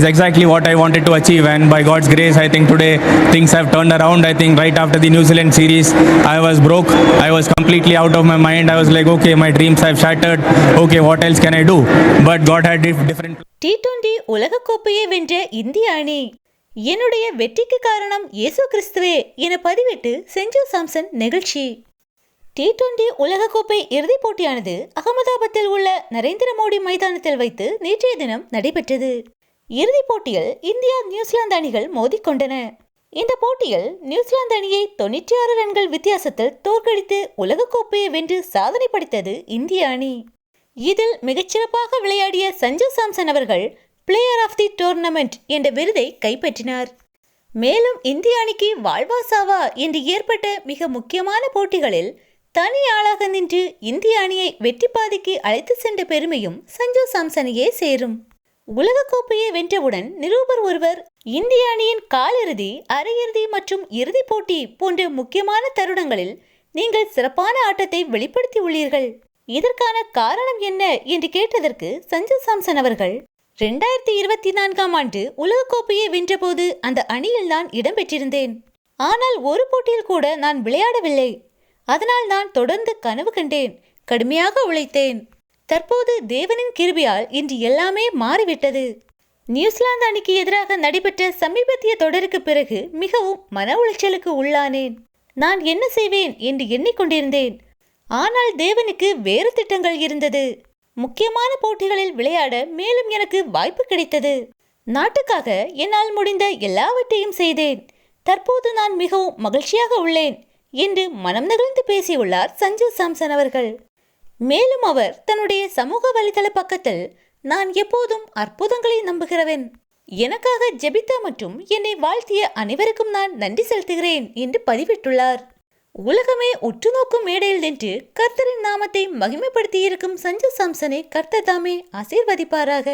It's exactly what I wanted to achieve, and by God's grace, I think today things have turned around. I think right after the New Zealand series, I was broke. I was completely out of my mind. I was like, okay, my dreams have shattered. Okay, what else can I do? But God had different. T20 உலகக்கோப்பையை வென்ற இந்திய அணி. என்னுடைய வெற்றிக்கு காரணம் இயேசு கிறிஸ்துவே என பதிவிட்டு செஞ்சு சாம்சன் நெகிழ்ச்சி. T20 உலகக்கோப்பை இறுதிப் போட்டியானது அகமதாபாத்தில் உள்ள நரேந்திர மோடி மைதானத்தில் வைத்து நேற்றைய தினம் நடைபெற்றது. இறுதிப் போட்டியில் இந்தியா நியூசிலாந்து அணிகள் மோதிக்கொண்டன. இந்த போட்டியில் நியூசிலாந்து அணியை 96 ரன்கள் வித்தியாசத்தில் தோற்கடித்து உலகக்கோப்பையை வென்று சாதனை படைத்தது இந்திய அணி. இதில் மிகச்சிறப்பாக விளையாடிய சஞ்சு சாம்சன் அவர்கள் பிளேயர் ஆஃப் தி டோர்னமெண்ட் என்ற விருதை கைப்பற்றினார். மேலும் இந்திய அணிக்கு வாழ்வா சாவா என்று ஏற்பட்ட மிக முக்கியமான போட்டிகளில் தனி ஆளாக நின்று இந்திய அணியை வெற்றி பாதைக்கு அழைத்து சென்ற பெருமையும் சஞ்சு சாம்சனையே சேரும். உலகக்கோப்பையை வென்றவுடன் நிருபர் ஒருவர் இந்திய அணியின் காலிறுதி, அரையிறுதி மற்றும் இறுதிப் போட்டி போன்ற முக்கியமான தருணங்களில் நீங்கள் சிறப்பான ஆட்டத்தை வெளிப்படுத்தி உள்ளீர்கள். இதற்கான காரணம் என்ன என்று கேட்டதற்கு சஞ்சு சாம்சன் அவர்கள் 2024ஆம் ஆண்டு உலகக்கோப்பையை வென்றபோது அந்த அணியில் நான் இடம்பெற்றிருந்தேன். ஆனால் ஒரு போட்டியில் கூட நான் விளையாடவில்லை. அதனால் நான் தொடர்ந்து கனவு கண்டேன், கடுமையாக உழைத்தேன். தற்போது தேவனின் கிருபையால் இன்று எல்லாமே மாறிவிட்டது. நியூசிலாந்து அணிக்கு எதிராக நடைபெற்ற சமீபத்திய தொடருக்கு பிறகு மிகவும் மன உளைச்சலுக்கு உள்ளானேன். நான் என்ன செய்வேன் என்று எண்ணிக்கொண்டிருந்தேன். ஆனால் தேவனுக்கு வேறு திட்டங்கள் இருந்தது. முக்கியமான போட்டிகளில் விளையாட மேலும் எனக்கு வாய்ப்பு கிடைத்தது. நாட்டுக்காக என்னால் முடிந்த எல்லாவற்றையும் செய்தேன். தற்போது நான் மிகவும் மகிழ்ச்சியாக உள்ளேன் என்று மனம் நெகிழ்ந்து பேசியுள்ளார் சஞ்சு சாம்சன் அவர்கள். மேலும் அவர் தன்னுடைய சமூக வலைதள பக்கத்தில், நான் எப்போதும் அற்புதங்களை நம்புகிறவன். எனக்காக ஜெபித்த மற்றும் என்னை வாழ்த்திய அனைவருக்கும் நான் நன்றி செலுத்துகிறேன் என்று பதிவிட்டுள்ளார். உலகமே உற்று நோக்கும் மேடையில் நின்று கர்த்தரின் நாமத்தை மகிமைப்படுத்தியிருக்கும் சஞ்சு சாம்சனை கர்த்தர் தாமே ஆசீர்வதிப்பாராக.